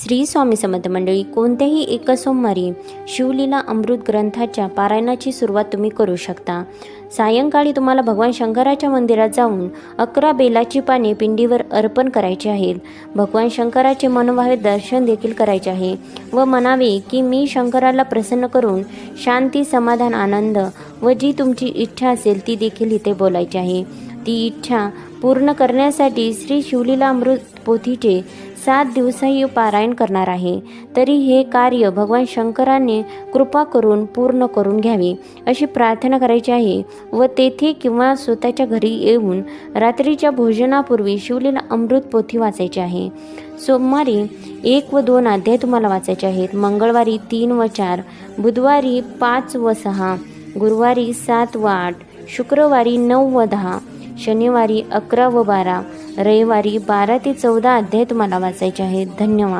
श्री स्वामी समर्थ मंडळी, कोणत्याही एका सोमवारी शिवलीला अमृत ग्रंथाच्या पारायणाची सुरुवात तुम्ही करू शकता. सायंकाळी तुम्हाला भगवान शंकराच्या मंदिरात जाऊन 11 बेलाची पाने पिंडीवर अर्पण करायची आहेत. भगवान शंकराचे मनोभावे दर्शन देखील करायचे आहे व म्हणावे की मी शंकराला प्रसन्न करून शांती, समाधान, आनंद व जी तुमची इच्छा असेल ती देखील इथे बोलायची आहे. ती इच्छा पूर्ण करण्यासाठी श्री शिवलीला अमृत पोथीचे 7 दिवसाही पारायण करणार आहे. तरी हे कार्य भगवान शंकराने कृपा करून पूर्ण करून घ्यावे अशी प्रार्थना करायची आहे व तेथे किंवा स्वतःच्या घरी येऊन रात्रीच्या भोजनापूर्वी शिवलीला अमृत पोथी वाचायची आहे. सोमवारी 1 व 2 अध्याय तुम्हाला वाचायचे आहेत. मंगळवारी 3 व 4, बुधवारी 5 व 6, गुरुवारी 7 व 8, शुक्रवारी 9 व 10, शनिवारी 11 व 12, रविवारी 12 ते 14 अध्याय तुम्हाला वाचायचे आहेत. धन्यवाद.